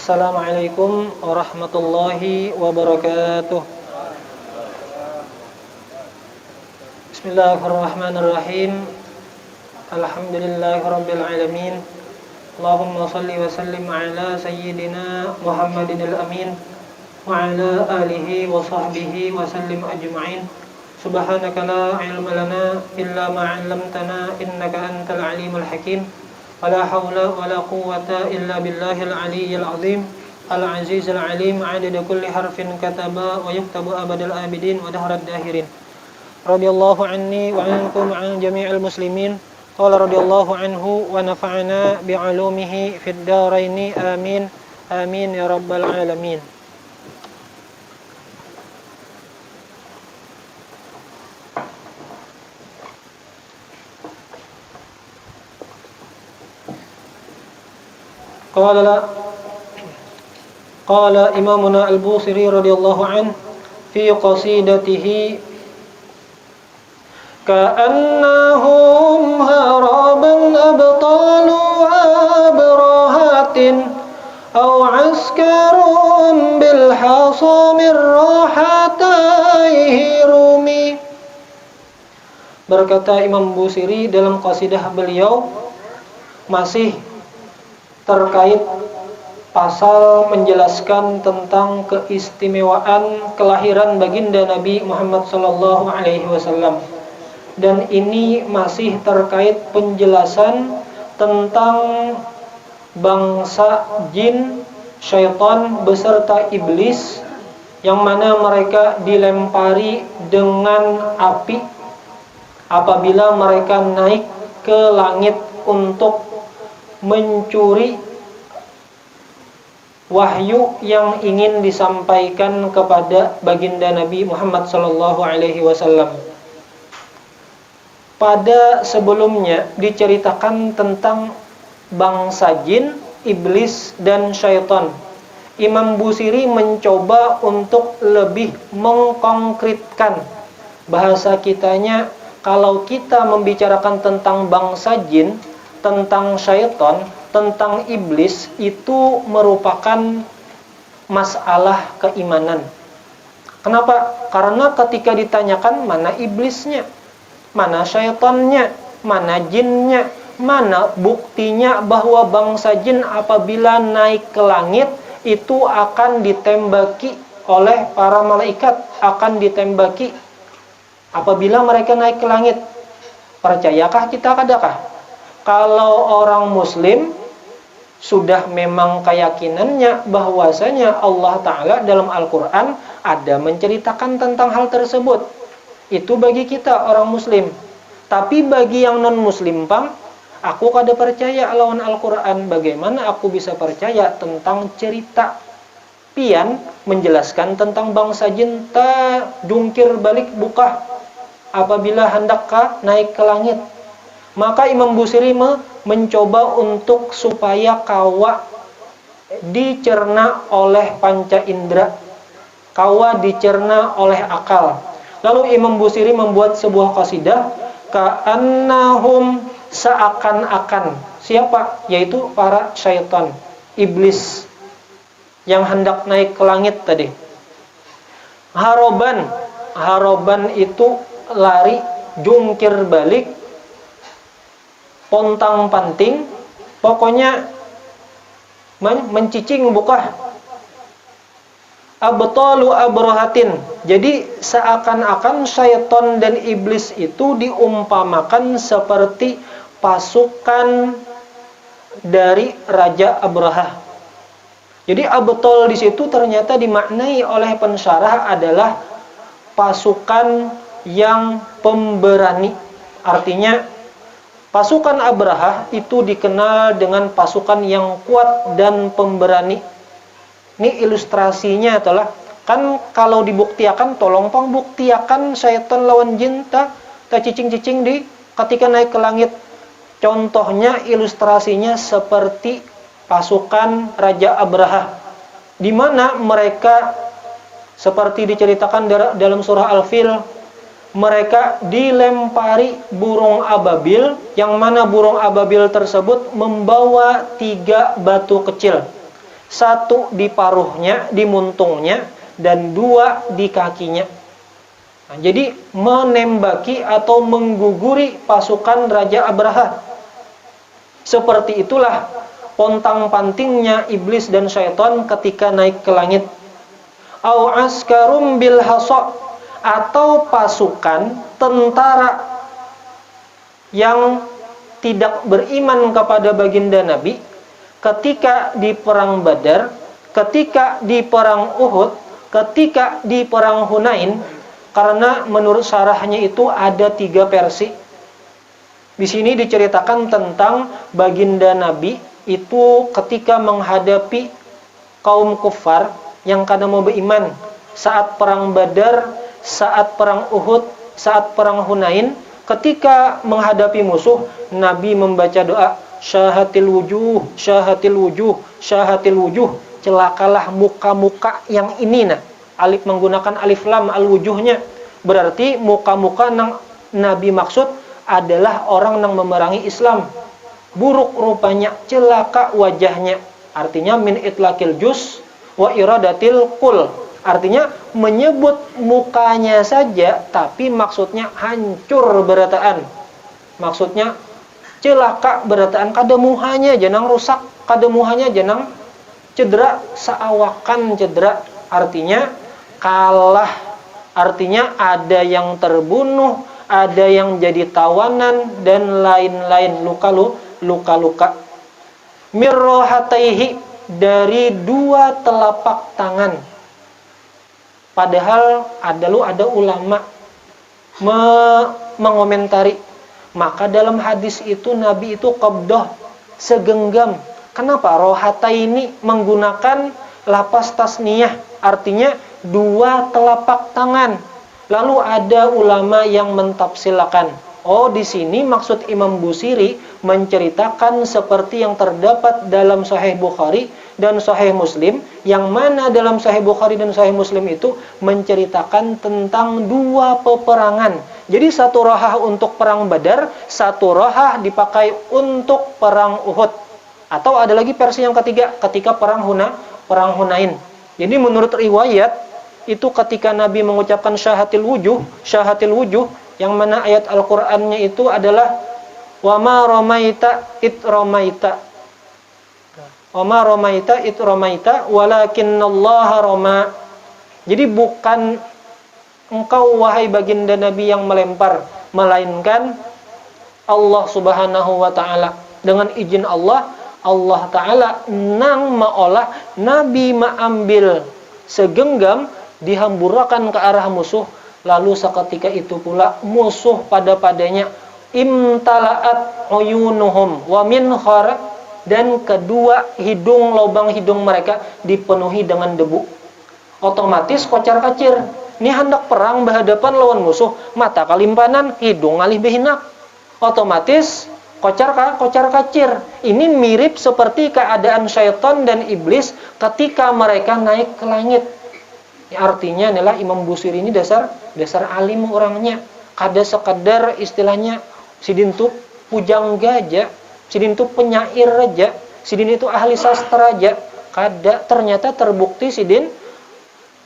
Assalamualaikum warahmatullahi wabarakatuh. Bismillahirrahmanirrahim. Alhamdulillahirabbil alamin. Allahumma shalli wa sallim ala sayyidina Muhammadinil amin wa ala alihi wa sahbihi wa sallim ajma'in. Subhanaka la ilma lana illa ma 'allamtana innaka antal alimul hakim. Wala haula wala quwwata illa billahil aliyyil azim al-azizil alim adada kulli harfin kataba wa yuktabu abadal abidin wa dahrad dahirin. Radhiyallahu anni wa ankum an jami'il muslimin. Qala radhiyallahu anhu wa nafa'ana bi'ulumihi fid dharain amin amin ya rabbal alamin. Qala imamuna al-Busiri radhiyallahu anhu fi qasidatihi ka'annahum haraban abtalu abrahatin aw askarun bil hasamir rahataihi rumi. Berkata Imam Busiri dalam qasidah beliau masih terkait pasal menjelaskan tentang keistimewaan kelahiran baginda Nabi Muhammad sallallahu alaihi wasallam. Dan ini masih terkait penjelasan tentang bangsa jin, syaitan beserta iblis yang mana mereka dilempari dengan api apabila mereka naik ke langit untuk mencuri wahyu yang ingin disampaikan kepada baginda Nabi Muhammad sallallahu alaihi wasallam. Pada sebelumnya diceritakan tentang bangsa jin, iblis dan syaitan. Imam Busiri mencoba untuk lebih mengkonkretkan bahasa kitanya. Kalau kita membicarakan tentang bangsa jin, tentang syaitan, tentang iblis, itu merupakan masalah keimanan. Kenapa? Karena ketika ditanyakan mana iblisnya, mana syaitannya, mana jinnya, mana buktinya bahwa bangsa jin apabila naik ke langit itu akan ditembaki oleh para malaikat, akan ditembaki apabila mereka naik ke langit. Percayakah kita kadakah? Kalau orang muslim sudah memang keyakinannya bahwasanya Allah Ta'ala dalam Al-Quran ada menceritakan tentang hal tersebut. Itu bagi kita orang muslim. Tapi bagi yang non-muslim pang, aku kada percaya lawan Al-Quran. Bagaimana aku bisa percaya tentang cerita pian menjelaskan tentang bangsa jin ta jungkir balik buka apabila hendak naik ke langit. Maka Imam Busiri mencoba untuk supaya kawa dicerna oleh panca indera, kawa dicerna oleh akal. Lalu Imam Busiri membuat sebuah qasidah ka'annahum, seakan-akan. Siapa? Yaitu para syaitan, iblis yang hendak naik ke langit tadi. Haroban, haroban itu lari, jungkir balik, pontang-panting, pokoknya mencicing buka. Abtalu abrahatin. Jadi seakan-akan syaitan dan iblis itu diumpamakan seperti pasukan dari Raja Abraha. Jadi abtal di situ ternyata dimaknai oleh pensyarah adalah pasukan yang pemberani. Artinya pasukan Abraha itu dikenal dengan pasukan yang kuat dan pemberani. Ini ilustrasinya adalah, kan kalau dibuktiakan, tolong pang buktiakan syaitan lawan jin ta cicing-cicing di ketika naik ke langit. Contohnya ilustrasinya seperti pasukan Raja Abraha, di mana mereka seperti diceritakan dalam surah Al-Fil, mereka dilempari burung ababil, yang mana burung ababil tersebut membawa 3 batu kecil. 1 di paruhnya, di muntungnya, dan 2 di kakinya. Nah, jadi menembaki atau mengguguri pasukan Raja Abraha. Seperti itulah pontang-pantingnya iblis dan syaitan ketika naik ke langit. Au askarum bil hasa, atau pasukan tentara yang tidak beriman kepada baginda Nabi ketika di perang Badar, ketika di perang Uhud, ketika di perang Hunain, karena menurut syarahnya itu ada 3 versi. Di sini diceritakan tentang baginda Nabi itu ketika menghadapi kaum kufar yang kada mau beriman saat perang Badar, saat perang Uhud, saat perang Hunain. Ketika menghadapi musuh, Nabi membaca doa, syahatil wujuh, syahatil wujuh, syahatil wujuh, celakalah muka-muka yang ini. Nah, alif menggunakan alif lam al-wujuhnya, berarti muka-muka yang Nabi maksud adalah orang yang memerangi Islam. Buruk rupanya, celaka wajahnya. Artinya min itlaqil juz wa iradatil kul. Artinya menyebut mukanya saja, tapi maksudnya hancur berataan. Maksudnya celaka berataan, kada muhanya janang rusak, kada muhanya janang cedera, seawakan cedera. Artinya kalah. Artinya ada yang terbunuh, ada yang jadi tawanan, dan lain-lain, luka-luka. Mirrohataihi, dari 2 telapak tangan. Padahal ada ulama mengomentari, maka dalam hadis itu Nabi itu qabdah, segenggam. Kenapa rohata ini menggunakan lapas tasniyah, artinya 2 telapak tangan. Lalu ada ulama yang mentafsirkan, oh di sini maksud Imam Busiri menceritakan seperti yang terdapat dalam Sahih Bukhari dan Sahih Muslim, yang mana dalam Sahih Bukhari dan Sahih Muslim itu menceritakan tentang 2 peperangan. Jadi 1 rohah untuk perang Badar, 1 rohah dipakai untuk perang Uhud. Atau ada lagi versi yang ketiga, ketika perang Hunain. Jadi menurut riwayat itu ketika Nabi mengucapkan syahatil wujuh, yang mana ayat Al-Qur'annya itu adalah wa ma ramaita id ramaita. Wa ma ramaita id ramaita walakinnallaha rama. Jadi bukan engkau wahai baginda Nabi yang melempar, melainkan Allah Subhanahu wa taala. Dengan izin Allah taala nang maolah Nabi maambil segenggam dihamburakan ke arah musuh, lalu seketika itu pula musuh padanya imtala'at uyunuhum wa min khara, dan kedua lubang hidung mereka dipenuhi dengan debu. Otomatis kocar kacir. Ini hendak perang berhadapan lawan musuh, mata kalimpanan, hidung ngalih behinak. Otomatis kocar kacir. Ini mirip seperti keadaan syaitan dan iblis ketika mereka naik ke langit. Artinya adalah Imam Busiri ini dasar alim orangnya. Kada sekadar istilahnya sidin tu pujang gajah, sidin tu penyair aja, sidin itu ahli sastra aja. Kada, ternyata terbukti sidin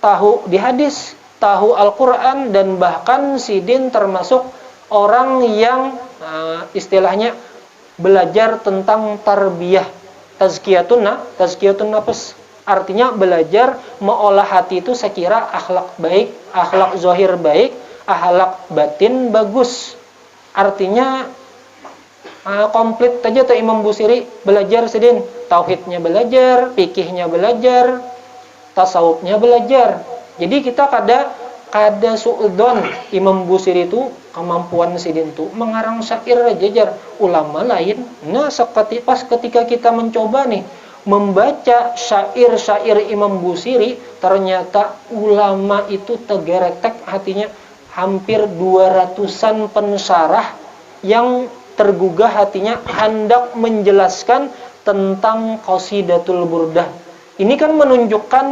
tahu di hadis, tahu Al-Qur'an, dan bahkan sidin termasuk orang yang istilahnya belajar tentang tarbiyah, tazkiyatun nafs. Artinya belajar mengolah hati itu sekira akhlak baik, akhlak zahir baik, akhlak batin bagus. Artinya komplit aja tuh Imam Busiri belajar sedin, tauhidnya belajar, fikihnya belajar, tasawufnya belajar. Jadi kita kada suudzon Imam Busiri itu kemampuan sidin itu mengarang syair jajar, ulama lain. Nah, pas ketika kita mencoba nih membaca syair-syair Imam Busiri, ternyata ulama itu tegeretek hatinya. Hampir 200-an pensyarah yang tergugah hatinya hendak menjelaskan tentang Qasidatul Burdah. Ini kan menunjukkan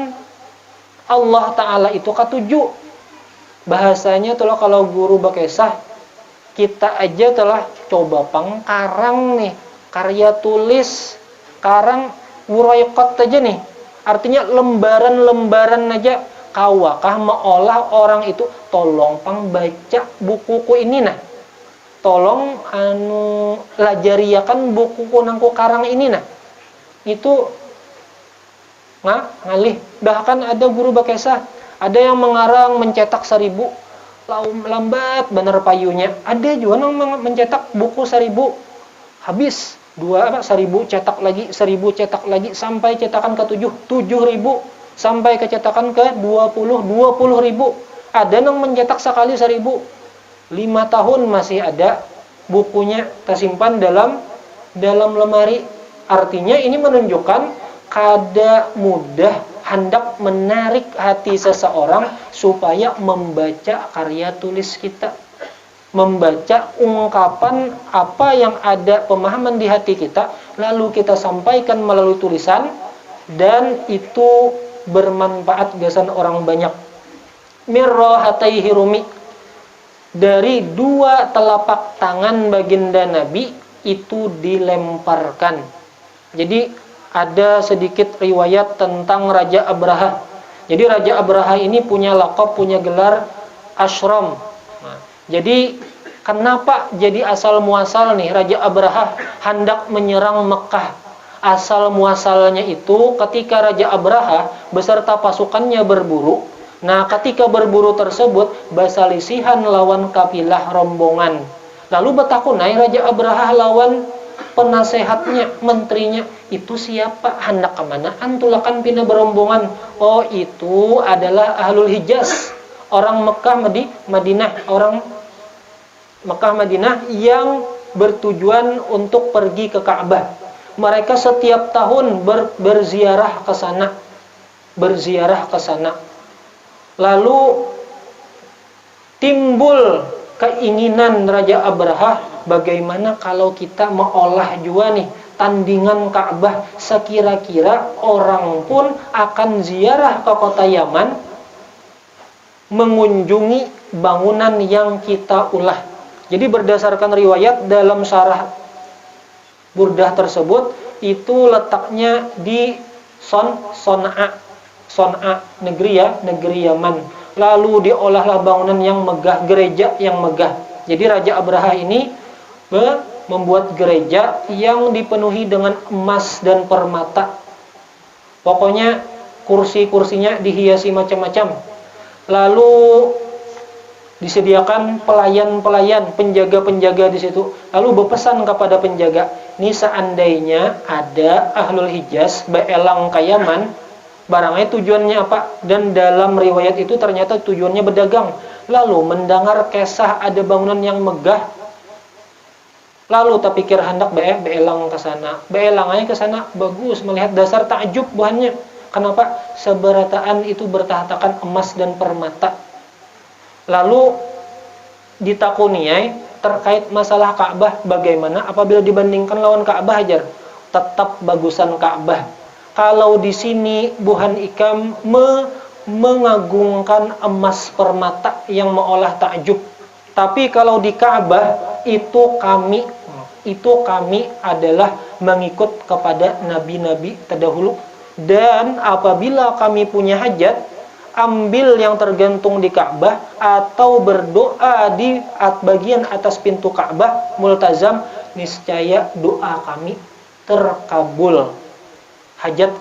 Allah Ta'ala itu ketujuh. Bahasanya telah kalau guru bakesah, kita aja telah coba pengkarang nih, karya tulis, karang wuraiqat aja nih. Artinya lembaran-lembaran aja kawakah meolah orang itu, tolong pang baca bukuku ini nah. Tolong lajariakan bukuku nangku karang ini nah. Itu ngalih. Bahkan ada guru bakesa, ada yang mengarang mencetak 1000, lambat bener payunya. Ada juga yang mencetak buku 1000, habis 1000 cetak lagi, 1000 cetak lagi, sampai cetakan ke 7000, sampai ke cetakan ke 20.000. Ada yang mencetak sekali 1000, 5 tahun masih ada bukunya tersimpan dalam lemari. Artinya ini menunjukkan kada mudah hendak menarik hati seseorang supaya membaca karya tulis kita, membaca ungkapan apa yang ada pemahaman di hati kita, lalu kita sampaikan melalui tulisan, dan itu bermanfaat gasan orang banyak. Mirrohataihi Rumi, dari 2 telapak tangan baginda Nabi itu dilemparkan. Jadi ada sedikit riwayat tentang Raja Abraha. Jadi Raja Abraha ini punya laqab, punya gelar Ashram. Jadi kenapa jadi asal muasal nih Raja Abraha hendak menyerang Mekah? Asal muasalnya itu ketika Raja Abraha beserta pasukannya berburu. Nah, ketika berburu tersebut basalisihan lawan kapilah rombongan. Lalu betakunai Raja Abraha lawan penasehatnya, menterinya, itu siapa, hendak kemana antulakan pina berombongan? Oh, itu adalah Ahlul Hijaz, orang Mekah Madinah, orang Mekah Madinah yang bertujuan untuk pergi ke Ka'bah. Mereka setiap tahun berziarah ke sana. Lalu timbul keinginan Raja Abraha, bagaimana kalau kita mengolah juga nih tandingan Ka'bah, sekira-kira orang pun akan ziarah ke kota Yaman mengunjungi bangunan yang kita ulah. Jadi berdasarkan riwayat dalam syarah Burdah tersebut, itu letaknya di Son'a, negeri Yaman. Lalu diolahlah bangunan yang megah, gereja yang megah. Jadi Raja Abraha ini membuat gereja yang dipenuhi dengan emas dan permata. Pokoknya kursi-kursinya dihiasi macam-macam. Lalu disediakan pelayan-pelayan, penjaga-penjaga di situ. Lalu berpesan kepada penjaga, ini seandainya ada Ahlul Hijaz beelang ke Yaman, barangnya tujuannya apa? Dan dalam riwayat itu ternyata tujuannya berdagang. Lalu mendengar kisah ada bangunan yang megah, lalu tak pikir hendak beelang ke sana. Beelangnya ke sana, bagus, melihat dasar takjub buahnya. Kenapa? Seberataan itu bertahtakan emas dan permata. Lalu ditakuniai terkait masalah Ka'bah, bagaimana apabila dibandingkan lawan Ka'bah aja? Tetap bagusan Ka'bah. Kalau di sini Buhan Ikam mengagungkan emas permata yang meolah takjub, tapi kalau di Ka'bah itu kami adalah mengikut kepada nabi-nabi terdahulu, dan apabila kami punya hajat, ambil yang tergantung di Ka'bah atau berdoa di bagian atas pintu Ka'bah multazam, niscaya doa kami terkabul. Hajat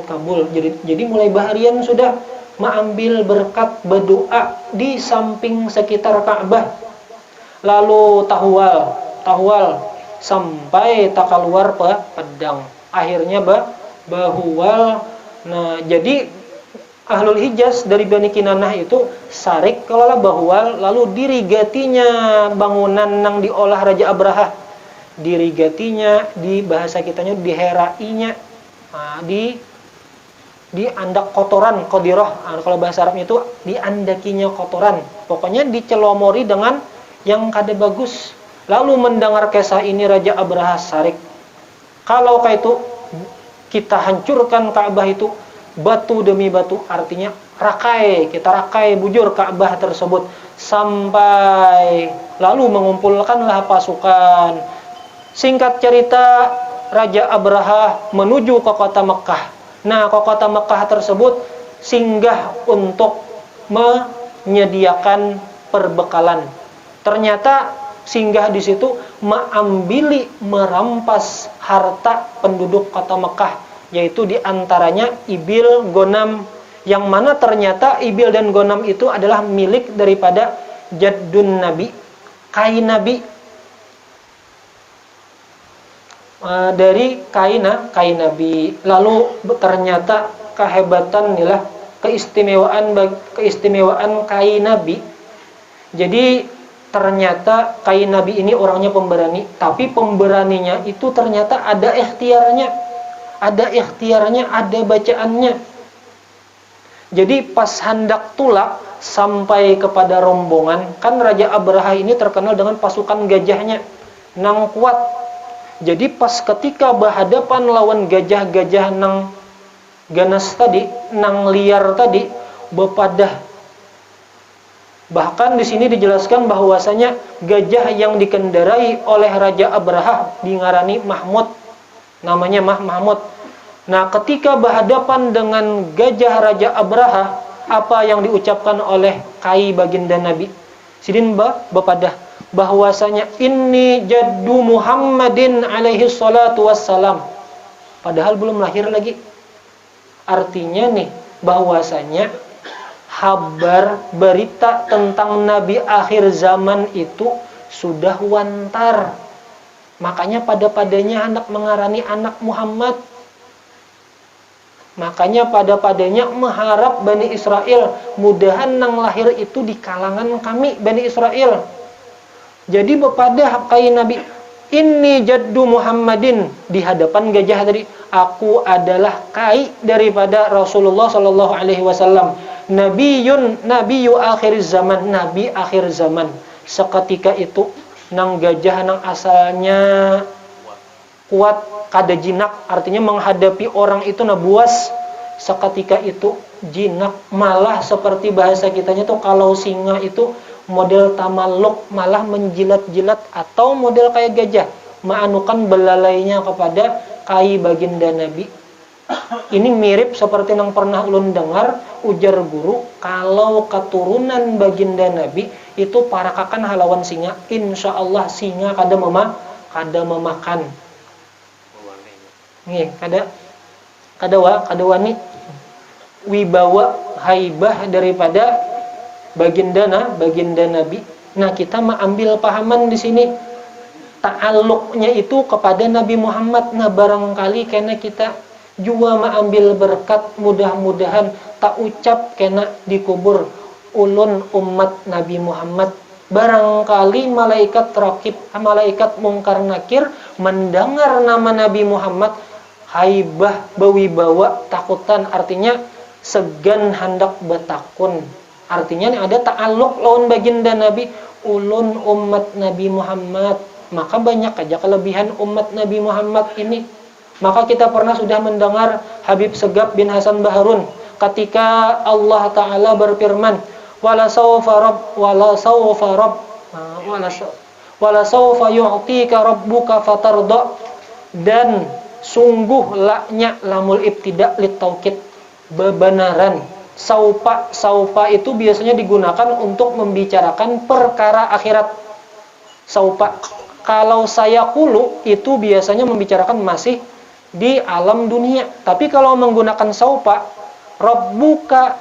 kabul. Jadi mulai baharian sudah mengambil berkat berdoa di samping sekitar Ka'bah. Lalu tahwal sampai tak keluar pedang. Akhirnya bahuwal. Nah, jadi Ahlul Hijaz dari Bani Kinanah itu sarik kalau bahuwal, lalu dirigatinya bangunan yang diolah Raja Abraha. Dirigatinya, di bahasa kitanya diherainya. Nah, di andak kotoran, qadiroh. Nah, kalau bahasa Arabnya itu diandakinya kotoran. Pokoknya dicelomori dengan yang kada bagus. Lalu mendengar kisah ini Raja Abraha sarik. Kalau kayak itu kita hancurkan Ka'bah itu batu demi batu, artinya kita rakai bujur Ka'bah tersebut, sampai lalu mengumpulkanlah pasukan. Singkat cerita, Raja Abraha menuju ke kota Mekah. Nah, kota Mekah tersebut singgah untuk menyediakan perbekalan. Ternyata singgah di situ merampas harta penduduk kota Mekah, yaitu diantaranya ibil, gonam, yang mana ternyata ibil dan gonam itu adalah milik daripada jaddun Nabi, kai Nabi, dari kai Nabi. Lalu ternyata kehebatan inilah keistimewaan kai Nabi. Jadi ternyata kai Nabi ini orangnya pemberani, tapi pemberaninya itu ternyata ada ikhtiarnya, ada bacaannya. Jadi pas hendak tulak sampai kepada rombongan, kan Raja Abraha ini terkenal dengan pasukan gajahnya, nang kuat. Jadi pas ketika berhadapan lawan gajah-gajah nang ganas tadi, nang liar tadi, bepadah. Bahkan di sini dijelaskan bahwasanya gajah yang dikendarai oleh Raja Abraha dingarani Mahmud, namanya Mahmud. Nah, ketika berhadapan dengan gajah Raja Abraha, apa yang diucapkan oleh kai baginda Nabi? Sidin bepadah bahwasanya inni jaddu Muhammadin alaihi salatu wassalam. Padahal belum lahir lagi. Artinya nih bahwasanya kabar berita tentang Nabi akhir zaman itu sudah wantar. Makanya pada-padanya hendak mengarani anak Muhammad. Makanya pada-padanya mengharap Bani Israel, mudahan nang lahir itu di kalangan kami Bani Israel. Jadi bepadah kai Nabi, inni jaddu Muhammadin, di hadapan gajah tadi, aku adalah kai daripada Rasulullah sallallahu alaihi wasallam. Nabiyyu akhir zaman, nabi akhir zaman. Seketika itu nang gajah nang asalnya kuat kada jinak, artinya menghadapi orang itu buas. Seketika itu jinak, malah seperti bahasa kitanya tuh kalau singa itu model tamalluk, malah menjilat-jilat, atau model kayak gajah maanukan belalainya kepada kai baginda Nabi. Ini mirip seperti yang pernah ulun dengar ujar guru, kalau keturunan baginda Nabi itu parakakan halawan singa, insya Allah singa kada memakan. Nih, kada wani wibawa haibah daripada baginda Nabi. Nah, kita ambil pahaman di sini ta'alluqnya itu kepada Nabi Muhammad. Nah, barangkali karena kita juga ambil berkat, mudah-mudahan tak ucap kena dikubur ulun umat Nabi Muhammad. Barangkali malaikat rakib, malaikat mungkar nakir mendengar nama Nabi Muhammad, haibah bawibawa takutan, artinya segan hendak betakun. Artinya ini ada ta'alluq lawan baginda Nabi, ulun umat Nabi Muhammad. Maka banyak aja kelebihan umat Nabi Muhammad ini. Maka kita pernah sudah mendengar Habib Segaf bin Hasan Baharun ketika Allah Ta'ala berfirman, wala sawfa yu'tika rabbuka fatarda, dan sungguh laknya lamul ibtida lit taukid, bebenaran. Saupa itu biasanya digunakan untuk membicarakan perkara akhirat. Saupa. Kalau saya kulu itu biasanya membicarakan masih di alam dunia. Tapi kalau menggunakan saupa, rabbuka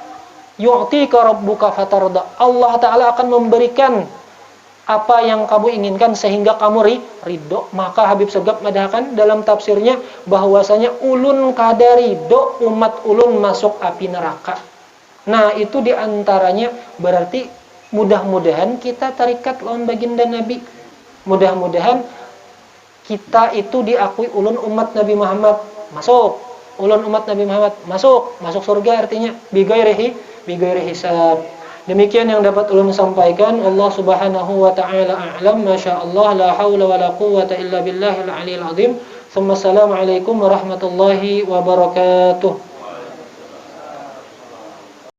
yu'tika rabbuka fatarda, Allah Ta'ala akan memberikan apa yang kamu inginkan sehingga kamu ridho. Maka Habib Segaf madahkan dalam tafsirnya bahwasanya ulun kada ridho umat ulun masuk api neraka. Nah, itu diantaranya berarti mudah-mudahan kita tarikat lawan baginda Nabi. Mudah-mudahan kita itu diakui ulun umat Nabi Muhammad, masuk. Ulun umat Nabi Muhammad masuk surga, artinya bighairi hisab. Demikian yang dapat ulun sampaikan. Allah Subhanahu wa taala a'lam. Masyaallah, la haula wala quwwata illa billahil aliyil azim. Assalamualaikum warahmatullahi wabarakatuh.